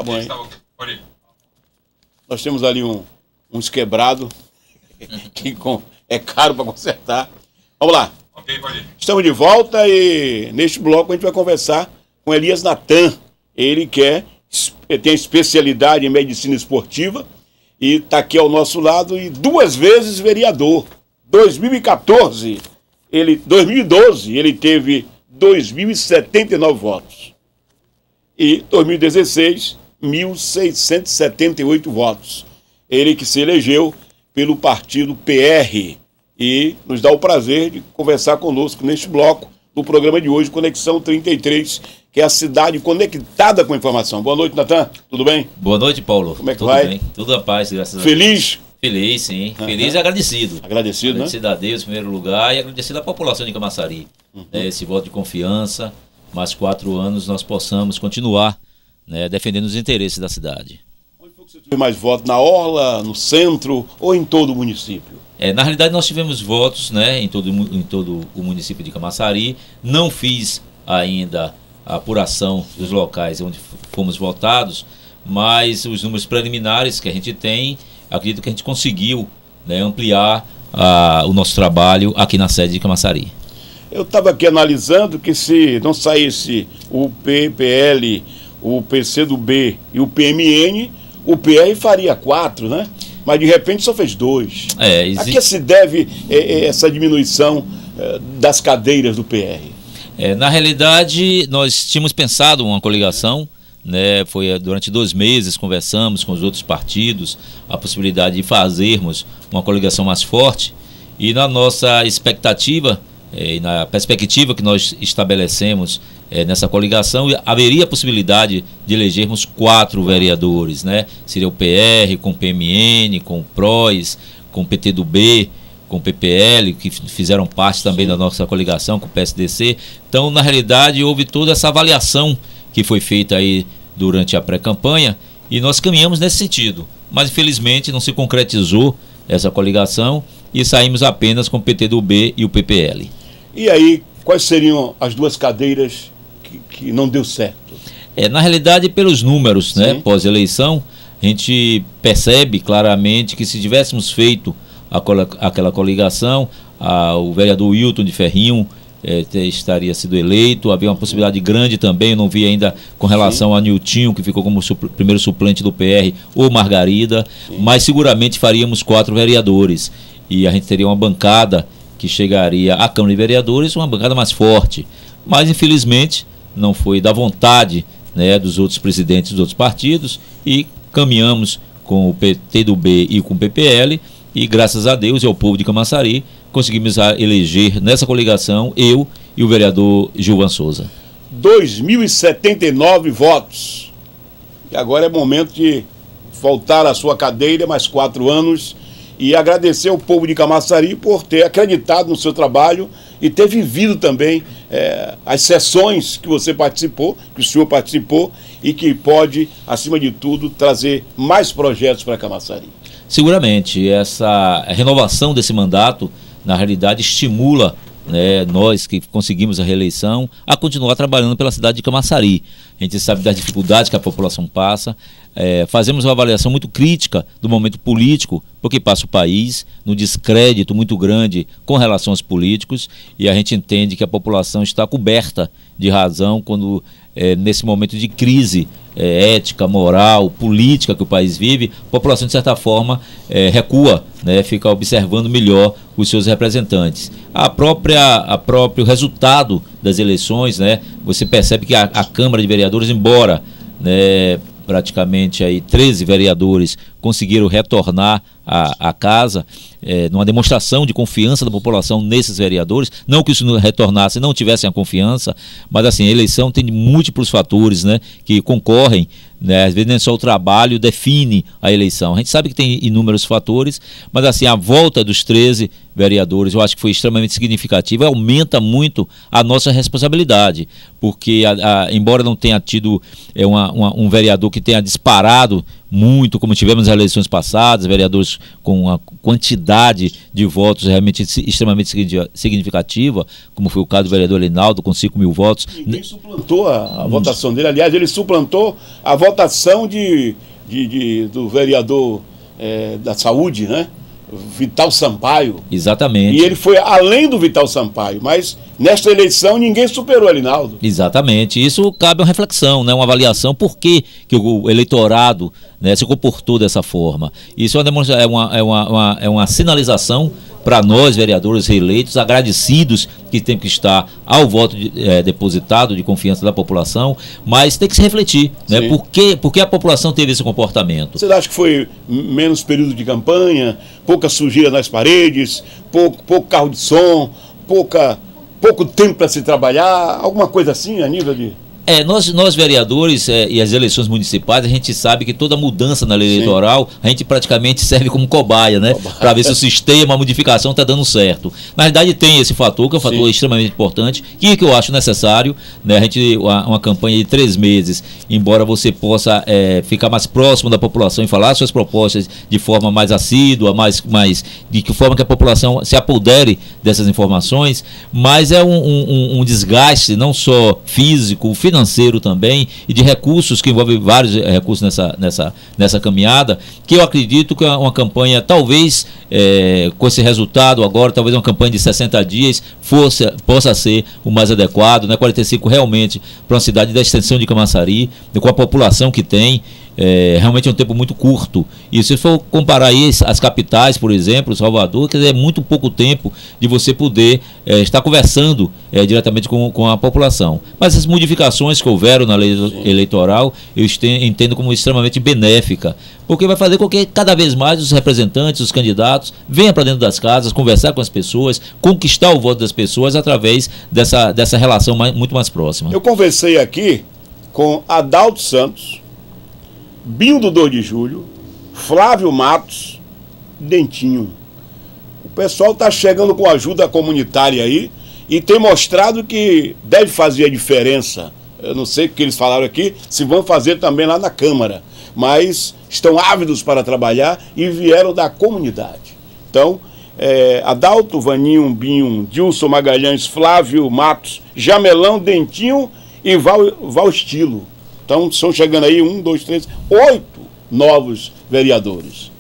bom, hein? Nós temos ali uns quebrados que é caro para consertar. Vamos lá. Ok, pode ir. Estamos de volta e neste bloco a gente vai conversar com Elias Natan. Ele tem especialidade em medicina esportiva e está aqui ao nosso lado e 2 vezes vereador. 2012 ele teve 2.079 votos. E 2016, 1.678 votos. Ele que se elegeu pelo partido PR e nos dá o prazer de conversar conosco neste bloco do programa de hoje, Conexão 33, que é a cidade conectada com a informação. Boa noite, Natan. Tudo bem? Boa noite, Paulo. Como é que Tudo vai? Bem? Tudo a paz, graças a Deus. Feliz? Feliz, sim. Feliz e agradecido. Agradecido, Agradecido a Deus, em primeiro lugar, e agradecido à população de Camaçari. Esse voto de confiança, mais 4 anos nós possamos continuar, né, defendendo os interesses da cidade. Onde foi que você teve mais votos? Na Orla, no centro ou em todo o município? Na realidade, nós tivemos votos, né, em todo o município de Camaçari. Não fiz ainda a apuração dos locais onde fomos votados, mas os números preliminares que a gente tem, acredito que a gente conseguiu, né, ampliar o nosso trabalho aqui na sede de Camaçari. Eu estava aqui analisando que se não saísse o PPL, o PCdoB e o PMN, o PR faria 4, né? Mas de repente só fez 2. A que se deve essa diminuição das cadeiras do PR? Na realidade, nós tínhamos pensado uma coligação, né? Foi durante 2 meses, conversamos com os outros partidos, a possibilidade de fazermos uma coligação mais forte, e na nossa expectativa, e na perspectiva que nós estabelecemos nessa coligação, haveria a possibilidade de elegermos 4 vereadores, né? Seria o PR, com o PMN, com o PROS, com o PTdoB, com o PPL, que fizeram parte também da nossa coligação, com o PSDC. Então, na realidade, houve toda essa avaliação que foi feita aí durante a pré-campanha e nós caminhamos nesse sentido. Mas, infelizmente, não se concretizou essa coligação e saímos apenas com o PTdoB e o PPL. E aí, quais seriam as 2 cadeiras que não deu certo? Na realidade, pelos números, né, pós-eleição, a gente percebe claramente que se tivéssemos feito aquela coligação, o vereador Wilton de Ferrinho estaria sido eleito, havia uma possibilidade grande também, eu não vi ainda com relação a Niltinho, que ficou como primeiro suplente do PR, ou Margarida, mas seguramente faríamos 4 vereadores, e a gente teria uma bancada que chegaria à Câmara de Vereadores, uma bancada mais forte, mas infelizmente não foi da vontade, né, dos outros presidentes dos outros partidos, e caminhamos com o PTdoB e com o PPL, e graças a Deus e ao povo de Camaçari, conseguimos eleger nessa coligação eu e o vereador Gilvan Souza. 2.079 votos. E agora é momento de voltar à sua cadeira, mais 4 anos, e agradecer ao povo de Camaçari por ter acreditado no seu trabalho e ter vivido também as sessões que você participou, que o senhor participou, e que pode, acima de tudo, trazer mais projetos para Camaçari. Seguramente, essa renovação desse mandato, na realidade, estimula, né, nós que conseguimos a reeleição, a continuar trabalhando pela cidade de Camaçari. A gente sabe das dificuldades que a população passa, fazemos uma avaliação muito crítica do momento político, porque passa o país, no descrédito muito grande com relação aos políticos, e a gente entende que a população está coberta de razão quando, nesse momento de crise ética, moral, política que o país vive, a população, de certa forma, recua, né, fica observando melhor os seus representantes. A próprio resultado das eleições, né, você percebe que a Câmara de Vereadores, embora, né, praticamente aí 13 vereadores conseguiram retornar à casa, numa demonstração de confiança da população nesses vereadores, não que isso não retornasse, não tivessem a confiança, mas assim, a eleição tem múltiplos fatores, né, que concorrem, né, às vezes nem só o trabalho define a eleição, a gente sabe que tem inúmeros fatores, mas assim, a volta dos 13 vereadores eu acho que foi extremamente significativa e aumenta muito a nossa responsabilidade, porque embora não tenha tido um vereador que tenha disparado muito, como tivemos nas eleições passadas, vereadores com uma quantidade de votos realmente extremamente significativa, como foi o caso do vereador Linaldo, com 5.000 votos. Ninguém suplantou a votação dele. Aliás, ele suplantou a votação do vereador da Saúde, né? Vital Sampaio. Exatamente. E ele foi além do Vital Sampaio, mas nesta eleição ninguém superou o Linaldo. Exatamente. Isso cabe uma reflexão, né? Uma avaliação por que o eleitorado, né, se comportou dessa forma. Isso é uma sinalização para nós, vereadores reeleitos, agradecidos que tem que estar ao voto depositado de confiança da população, mas tem que se refletir, né? Por que a população teve esse comportamento? Você acha que foi menos período de campanha, pouca sujeira nas paredes, pouco carro de som, pouco tempo para se trabalhar, alguma coisa assim a nível de... Nós vereadores e as eleições municipais, a gente sabe que toda mudança na lei eleitoral, a gente praticamente serve como cobaia, né? Para ver se o sistema, a modificação está dando certo. Na verdade, tem esse fator, que é um fator extremamente importante, que eu acho necessário, né? Uma campanha de 3 meses, embora você possa ficar mais próximo da população e falar suas propostas de forma mais assídua, de que forma que a população se apodere dessas informações, mas é um desgaste não só físico, financeiro também, e de recursos, que envolve vários recursos nessa caminhada, que eu acredito que é uma campanha, talvez, com esse resultado agora, talvez uma campanha de 60 dias possa ser o mais adequado, né? 45 realmente para uma cidade da extensão de Camaçari, com a população que tem, realmente é um tempo muito curto. E se for comparar aí as capitais, por exemplo, Salvador, quer dizer, é muito pouco tempo de você poder estar conversando diretamente com a população. Mas as modificações que houveram na lei eleitoral, eu entendo como extremamente benéfica, porque vai fazer com que cada vez mais os representantes, os candidatos, venham para dentro das casas, conversar com as pessoas, conquistar o voto das pessoas através dessa relação muito mais próxima. Eu conversei aqui com Adalto Santos, Binho do 2 de Julho, Flávio Matos, Dentinho. O pessoal está chegando com ajuda comunitária aí e tem mostrado que deve fazer a diferença. Eu não sei o que eles falaram aqui, se vão fazer também lá na Câmara, mas estão ávidos para trabalhar e vieram da comunidade. Então, Adalto, Vaninho, Binho, Dilson Magalhães, Flávio Matos, Jamelão, Dentinho e Val Estilo. Então, estão chegando aí 1, 2, 3, 8 novos vereadores.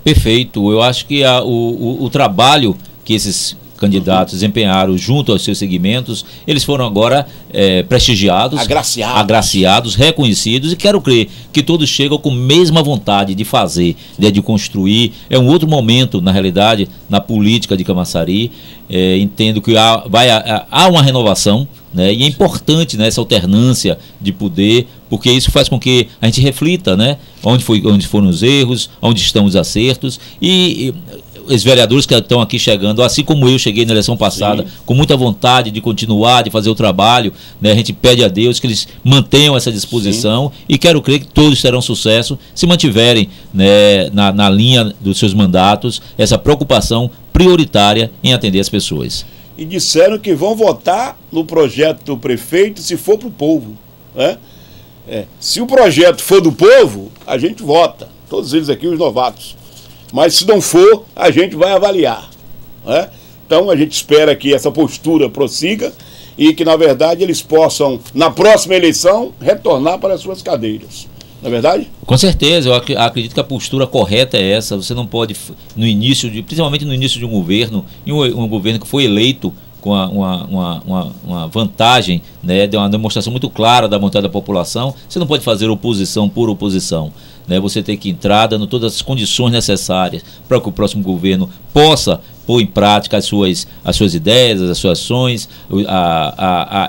Perfeito. Eu acho que o trabalho que esses candidatos desempenharam junto aos seus segmentos, eles foram agora prestigiados, agraciados, reconhecidos, e quero crer que todos chegam com a mesma vontade de fazer, de construir. É um outro momento, na realidade, na política de Camaçari. Entendo que há uma renovação, né? E é importante, né, essa alternância de poder, porque isso faz com que a gente reflita, né, onde foram os erros, onde estão os acertos, e os vereadores que estão aqui chegando, assim como eu cheguei na eleição passada, com muita vontade de continuar, de fazer o trabalho, né, a gente pede a Deus que eles mantenham essa disposição, e quero crer que todos terão sucesso se mantiverem, né, na linha dos seus mandatos, essa preocupação prioritária em atender as pessoas. E disseram que vão votar no projeto do prefeito se for para o povo, né? Se o projeto for do povo, a gente vota, todos eles aqui, os novatos. Mas se não for, a gente vai avaliar, né? Então a gente espera que essa postura prossiga e que, na verdade, eles possam, na próxima eleição, retornar para as suas cadeiras. Não é verdade? Com certeza, eu acredito que a postura correta é essa. Você não pode, principalmente no início de um governo, um governo que foi eleito com uma vantagem, né, de uma demonstração muito clara da vontade da população, você não pode fazer oposição por oposição, né? Você tem que entrar dando todas as condições necessárias para que o próximo governo possa pôr em prática as suas ideias, as suas ações.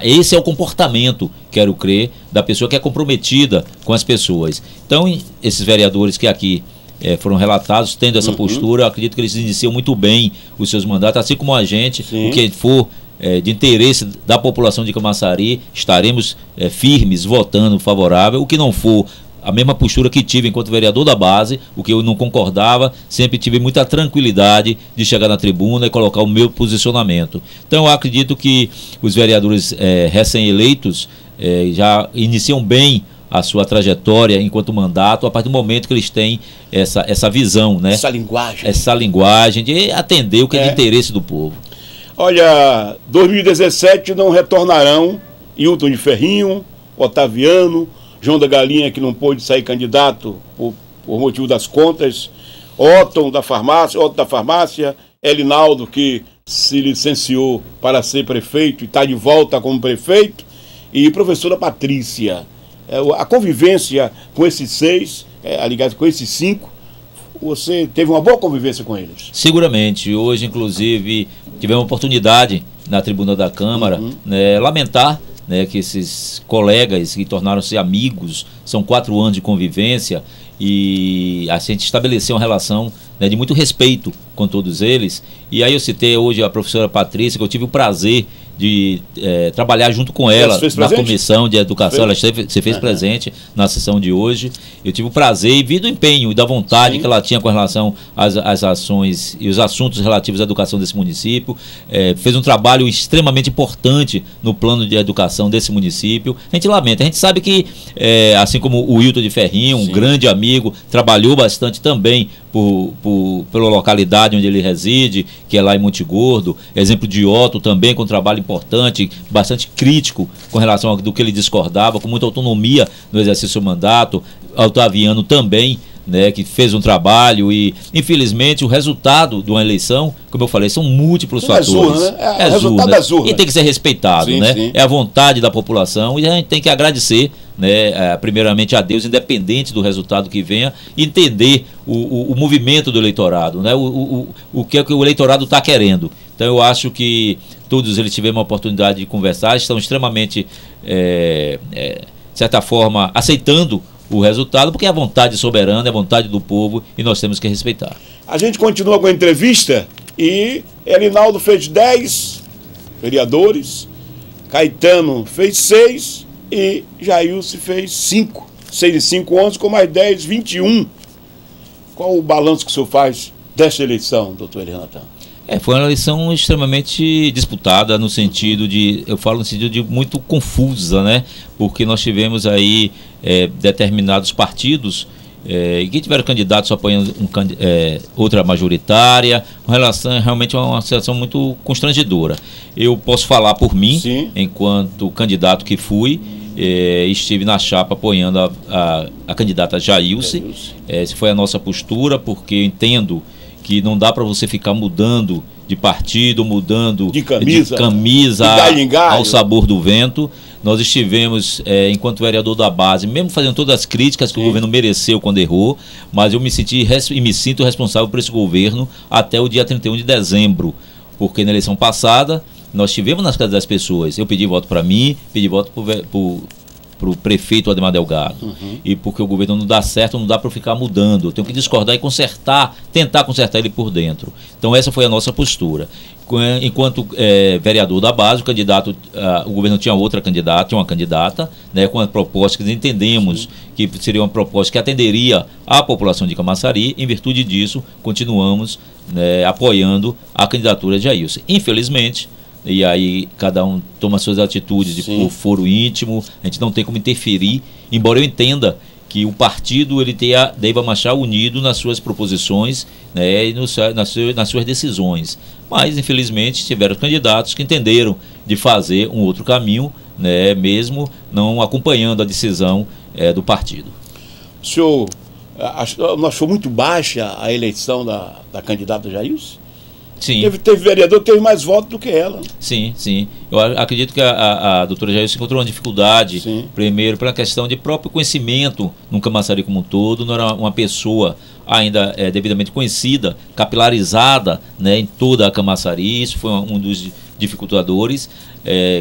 Esse é o comportamento, quero crer, da pessoa que é comprometida com as pessoas. Então, esses vereadores que aqui foram relatados, tendo essa postura, eu acredito que eles iniciam muito bem os seus mandatos, assim como a gente, o que for de interesse da população de Camaçari, estaremos firmes, votando favorável. O que não for a mesma postura que tive enquanto vereador da base, o que eu não concordava, sempre tive muita tranquilidade de chegar na tribuna e colocar o meu posicionamento. Então eu acredito que os vereadores recém-eleitos já iniciam bem a sua trajetória enquanto mandato, a partir do momento que eles têm essa visão, né? Essa linguagem de atender o que é de interesse do povo. Olha, 2017 não retornarão Hilton de Ferrinho, Otaviano, João da Galinha, que não pôde sair candidato por motivo das contas, Otton da farmácia, Elinaldo, que se licenciou para ser prefeito e está de volta como prefeito, e professora Patrícia. A convivência com esses 6, aliás, com esses 5, você teve uma boa convivência com eles? Seguramente. Hoje, inclusive, tivemos a oportunidade na tribuna da Câmara, né, lamentar, né, que esses colegas que tornaram-se amigos, são 4 anos de convivência, e a gente estabeleceu uma relação, né, de muito respeito com todos eles. E aí eu citei hoje a professora Patrícia, que eu tive o prazer de trabalhar junto com ela na comissão de educação. Ela se fez presente na sessão de hoje. Eu tive o prazer e vi do empenho e da vontade que ela tinha com relação às ações e os assuntos relativos à educação desse município. Fez um trabalho extremamente importante no plano de educação desse município. A gente lamenta, a gente sabe que, assim como o Hilton de Ferrinho, um grande amigo, trabalhou bastante também pela localidade onde ele reside, que é lá em Monte Gordo. Exemplo de Otto também, com um trabalho importante, bastante crítico com relação ao do que ele discordava, com muita autonomia no exercício do mandato. Otaviano também, né, que fez um trabalho, e infelizmente o resultado de uma eleição, como eu falei, são múltiplos fatores. Urna, né? O resultado das urnas. E tem que ser respeitado, né? Sim. É a vontade da população, e a gente tem que agradecer, né, primeiramente a Deus, independente do resultado que venha, entender o movimento do eleitorado, né, o que é que o eleitorado está querendo. Então eu acho que todos eles tiveram uma oportunidade de conversar, estão extremamente, de certa forma, aceitando o resultado, porque é a vontade soberana, é a vontade do povo, e nós temos que respeitar. A gente continua com a entrevista, e Elinaldo fez 10 vereadores, Caetano fez 6 e Jailson fez 5. 6 e 5, 11, com mais 10, 21. Qual o balanço que o senhor faz dessa eleição, doutor Elianatan? Foi uma eleição extremamente disputada, no sentido de, eu falo no sentido de muito confusa, né? Porque nós tivemos aí determinados partidos que tiveram candidatos apoiando outra majoritária, uma relação, realmente uma situação muito constrangedora. Eu posso falar por mim, enquanto candidato que fui, estive na chapa apoiando a candidata Jailson. Essa foi a nossa postura, porque eu entendo que não dá para você ficar mudando de partido, mudando de camisa ao sabor do vento. Nós estivemos, enquanto vereador da base, mesmo fazendo todas as críticas que o governo mereceu quando errou, mas eu me senti e me sinto responsável por esse governo até o dia 31 de dezembro, porque na eleição passada nós estivemos nas casas das pessoas. Eu pedi voto para mim, pedi voto para o prefeito Ademar Delgado. E porque o governo não dá certo, não dá para ficar mudando. Eu tenho que discordar e consertar, tentar consertar ele por dentro. Então essa foi a nossa postura. Enquanto vereador da base, o governo tinha outra candidata, tinha uma candidata, né, com a proposta que entendemos que seria uma proposta que atenderia a população de Camaçari. Em virtude disso, continuamos, né, apoiando a candidatura de Jailson. Infelizmente, e aí cada um toma suas atitudes por foro íntimo, a gente não tem como interferir, embora eu entenda que o partido ele deva marchar unido nas suas proposições, né, e nas suas decisões. Mas, infelizmente, tiveram candidatos que entenderam de fazer um outro caminho, né, mesmo não acompanhando a decisão do partido. O senhor não achou muito baixa a eleição da candidata Jailson? Sim. Teve vereador que teve mais votos do que ela. Sim. Eu acredito que a doutora Jailson encontrou uma dificuldade, primeiro, pela questão de próprio conhecimento no Camaçari como um todo. Não era uma pessoa ainda devidamente conhecida, capilarizada, né, em toda a Camaçari. Isso foi um dos dificultadores.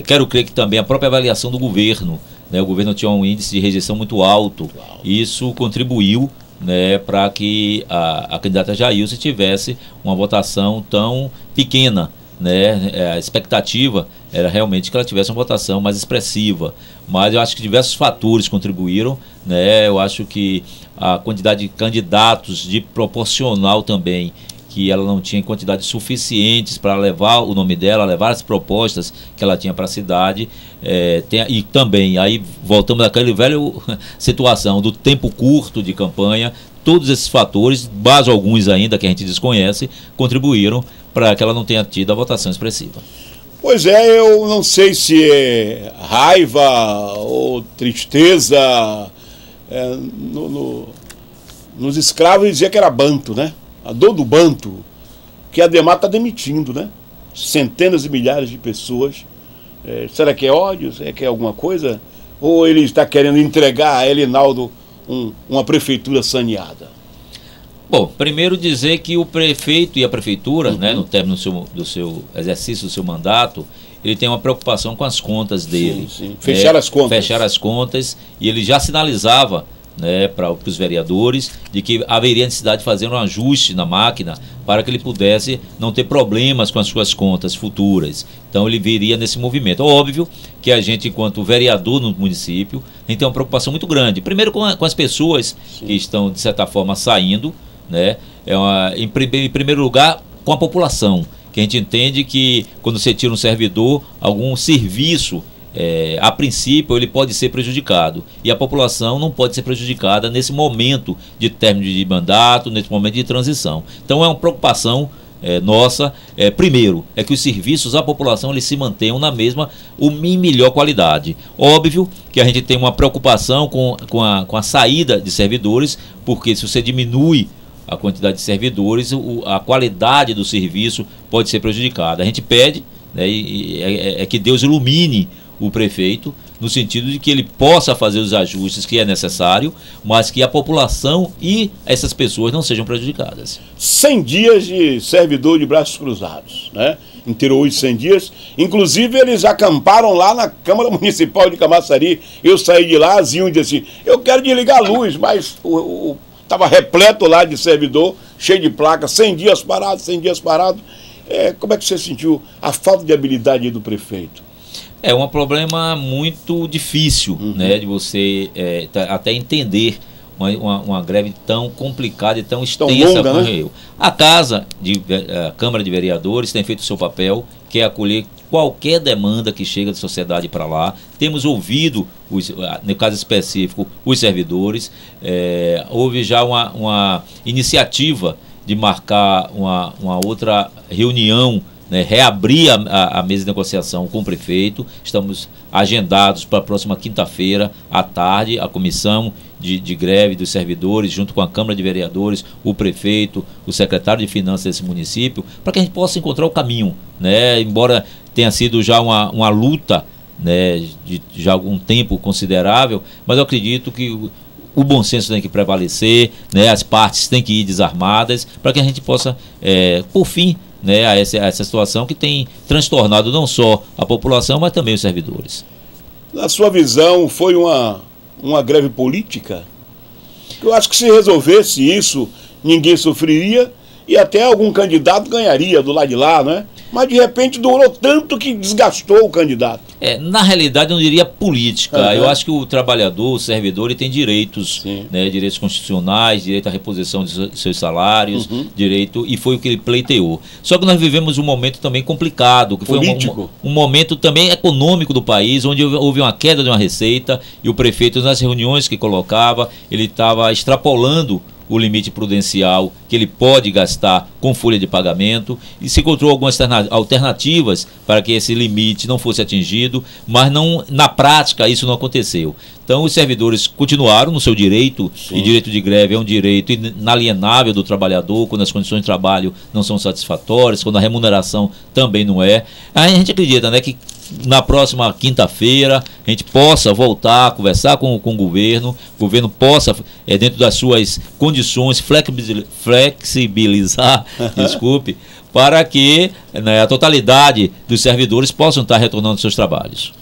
Quero crer que também a própria avaliação do governo, né, o governo tinha um índice de rejeição muito alto. Isso contribuiu, né, para que a candidata Jailson tivesse uma votação tão pequena, né? A expectativa era realmente que ela tivesse uma votação mais expressiva, mas eu acho que diversos fatores contribuíram, né? Eu acho que a quantidade de candidatos proporcional também que ela não tinha quantidades suficientes para levar o nome dela, levar as propostas que ela tinha para a cidade. E também, aí voltamos àquela velha situação do tempo curto de campanha. Todos esses fatores, mais alguns ainda que a gente desconhece, contribuíram para que ela não tenha tido a votação expressiva. Pois é, eu não sei se é raiva ou tristeza. Nos escravos dizia que era banto, né? A dor do banto, que a Adhemar está demitindo, né? Centenas e milhares de pessoas. Será que é ódio? Será que é alguma coisa? Ou ele está querendo entregar a Elinaldo uma prefeitura saneada? Bom, primeiro dizer que o prefeito e a prefeitura, né, no término do seu exercício do seu mandato, ele tem uma preocupação com as contas dele. Sim. Fechar as contas. Fechar as contas, e ele já sinalizava, né, para os vereadores de que haveria necessidade de fazer um ajuste na máquina para que ele pudesse não ter problemas com as suas contas futuras. Então ele viria nesse movimento. Óbvio que a gente, enquanto vereador no município, a gente tem uma preocupação muito grande. Primeiro com as pessoas que estão, de certa forma, saindo, né? Em primeiro lugar, com a população, que a gente entende que quando você tira um servidor, algum serviço, a princípio, ele pode ser prejudicado. E a população não pode ser prejudicada nesse momento de término de mandato, nesse momento de transição. Então é uma preocupação nossa. Primeiro, é que os serviços à população eles se mantenham na mesma ou em melhor qualidade. Óbvio que a gente tem uma preocupação com a saída de servidores, porque se você diminui a quantidade de servidores, a qualidade do serviço pode ser prejudicada. A gente pede, né, que Deus ilumine o prefeito, no sentido de que ele possa fazer os ajustes que é necessário, mas que a população e essas pessoas não sejam prejudicadas. 100 dias de servidor de braços cruzados, né? Inteirou os 100 dias. Inclusive, eles acamparam lá na Câmara Municipal de Camaçari. Eu saí de lá, Zinho disse assim, eu quero desligar a luz, mas estava repleto lá de servidor, cheio de placa, 100 dias parado, 100 dias parado. Como é que você sentiu a falta de habilidade do prefeito? É um problema muito difícil, né, de você até entender uma greve tão complicada e tão extensa como eu. A Câmara de Vereadores tem feito o seu papel, que é acolher qualquer demanda que chega da sociedade para lá. Temos ouvido, no caso específico, os servidores. Houve já uma iniciativa de marcar uma outra reunião, né, reabrir a mesa de negociação com o prefeito. Estamos agendados para a próxima quinta-feira à tarde, a comissão de greve dos servidores, junto com a Câmara de Vereadores, o prefeito, o secretário de Finanças desse município, para que a gente possa encontrar o caminho, né? Embora tenha sido já uma luta, né, de já algum tempo considerável, mas eu acredito que o bom senso tem que prevalecer, né? As partes têm que ir desarmadas, para que a gente possa, por fim, né, a essa situação que tem transtornado não só a população, mas também os servidores. Na sua visão, foi uma greve política? Eu acho que se resolvesse isso, ninguém sofreria e até algum candidato ganharia do lado de lá, né? Mas de repente durou tanto que desgastou o candidato. Na realidade eu não diria política. Eu acho que o trabalhador, o servidor, ele tem direitos, né, direitos constitucionais, direito à reposição de seus salários, direito, e foi o que ele pleiteou. Só que nós vivemos um momento também complicado, que foi um momento também econômico do país, onde houve uma queda de uma receita, e o prefeito, nas reuniões que colocava, ele estava extrapolando o limite prudencial que ele pode gastar com folha de pagamento, e se encontrou algumas alternativas para que esse limite não fosse atingido, mas não, na prática isso não aconteceu. Então os servidores continuaram no seu direito, e direito de greve é um direito inalienável do trabalhador, quando as condições de trabalho não são satisfatórias, quando a remuneração também não é. A gente acredita, né, que na próxima quinta-feira a gente possa voltar a conversar com o governo possa, dentro das suas condições, flexibilizar, desculpe, para que, né, a totalidade dos servidores possam estar retornando aos seus trabalhos.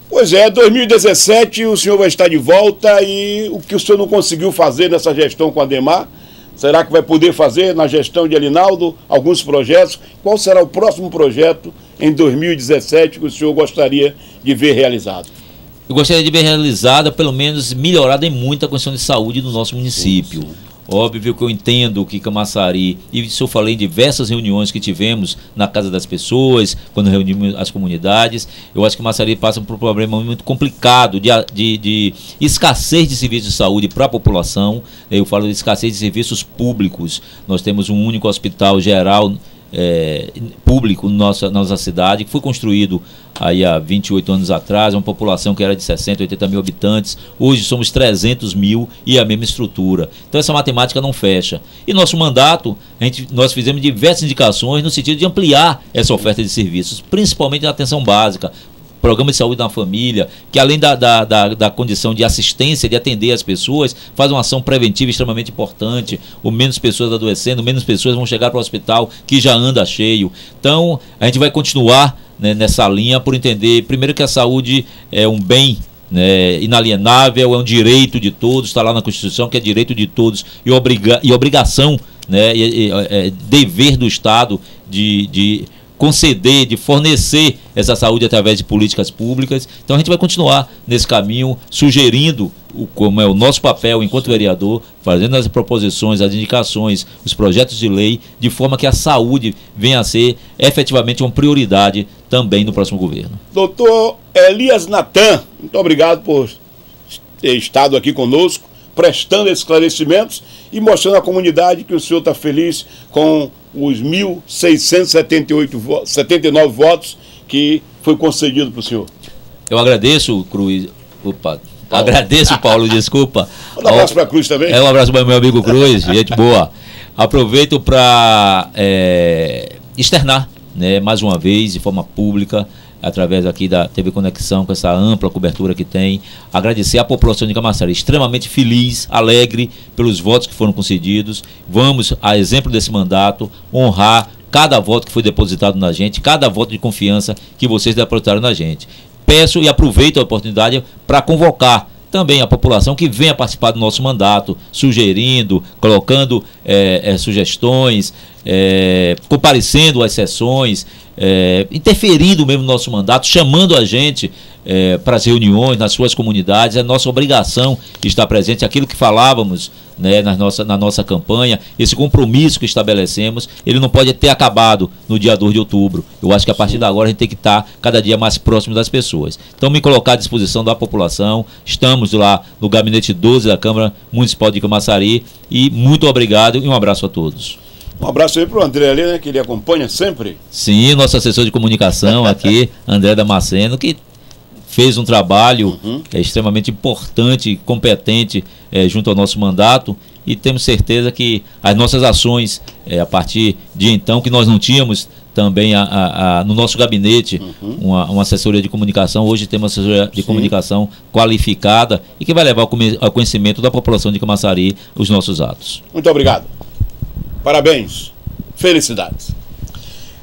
Pois é, 2017 o senhor vai estar de volta, e o que o senhor não conseguiu fazer nessa gestão com a Adhemar, será que vai poder fazer na gestão de Elinaldo alguns projetos? Qual será o próximo projeto em 2017 que o senhor gostaria de ver realizado? Eu gostaria de ver realizada, pelo menos melhorada em muito, a condição de saúde do nosso município. Óbvio que eu entendo que Camaçari, e isso eu falei em diversas reuniões que tivemos na casa das pessoas, quando reunimos as comunidades, eu acho que Camaçari passa por um problema muito complicado de escassez de serviços de saúde para a população. Eu falo de escassez de serviços públicos. Nós temos um único hospital geral público na nossa cidade, que foi construído aí há 28 anos atrás, uma população que era de 60, 80 mil habitantes, hoje somos 300 mil e a mesma estrutura. Então essa matemática não fecha. E nosso mandato, nós fizemos diversas indicações no sentido de ampliar essa oferta de serviços, principalmente na atenção básica, programa de saúde na família, que além da condição de assistência, de atender as pessoas, faz uma ação preventiva extremamente importante. O menos pessoas adoecendo, menos pessoas vão chegar para o hospital que já anda cheio. Então, a gente vai continuar, né, nessa linha, por entender, primeiro, que a saúde é um bem, né, inalienável, é um direito de todos, está lá na Constituição, que é direito de todos e obrigação, né, dever do Estado de conceder, de fornecer essa saúde através de políticas públicas. Então a gente vai continuar nesse caminho, sugerindo como é o nosso papel enquanto vereador, fazendo as proposições, as indicações, os projetos de lei, de forma que a saúde venha a ser efetivamente uma prioridade também no próximo governo. Doutor Elias Natan, muito obrigado por ter estado aqui conosco, prestando esclarecimentos e mostrando à comunidade que o senhor está feliz com os 1.679 votos que foi concedido para o senhor. Eu agradeço, Cruz. Opa, Paulo. Agradeço, Paulo, desculpa. Um abraço para a Cruz também. Um abraço para o meu amigo Cruz, gente boa. Aproveito para externar, né, mais uma vez, de forma pública, através aqui da TV Conexão, com essa ampla cobertura que tem, agradecer à população de Camaçari, extremamente feliz, alegre pelos votos que foram concedidos. Vamos, a exemplo desse mandato, honrar cada voto que foi depositado na gente, cada voto de confiança que vocês depositaram na gente. Peço e aproveito a oportunidade para convocar também a população que venha participar do nosso mandato, sugerindo, colocando sugestões, comparecendo às sessões, interferindo mesmo no nosso mandato, chamando a gente para as reuniões nas suas comunidades. É nossa obrigação estar presente, aquilo que falávamos, né, na nossa campanha, esse compromisso que estabelecemos, ele não pode ter acabado no dia 2 de outubro. Eu acho que a partir de agora a gente tem que estar cada dia mais próximo das pessoas. Então, me colocar à disposição da população. Estamos lá no gabinete 12 da Câmara Municipal de Camaçari, e muito obrigado e um abraço a todos. Um abraço aí para o André ali, né, que ele acompanha sempre. Sim, nosso assessor de comunicação aqui, André Damasceno, que fez um trabalho extremamente importante e competente junto ao nosso mandato, e temos certeza que as nossas ações, a partir de então, que nós não tínhamos também no nosso gabinete uma assessoria de comunicação, hoje temos uma assessoria de comunicação qualificada e que vai levar ao conhecimento da população de Camaçari os nossos atos. Muito obrigado. Parabéns. Felicidades.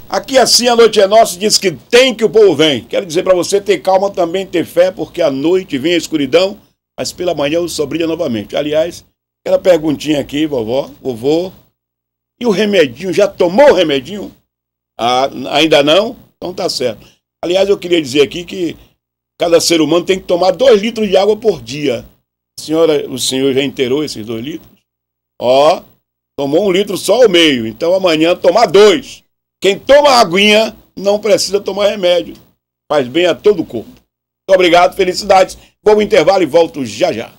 Aqui assim a noite é nossa, diz que tem que o povo vem. Quero dizer para você ter calma também, ter fé, porque à noite vem a escuridão, mas pela manhã o sol brilha novamente. Aliás, aquela perguntinha aqui, vovó, vovô, e o remedinho, já tomou o remedinho? Ah, ainda não? Então tá certo. Aliás, eu queria dizer aqui que cada ser humano tem que tomar 2 litros de água por dia. O senhor já inteirou esses 2 litros? Ó, tomou 1 litro só ao meio, então amanhã tomar 2. Quem toma aguinha não precisa tomar remédio. Faz bem a todo o corpo. Muito obrigado, felicidades. Vou ao intervalo e volto já já.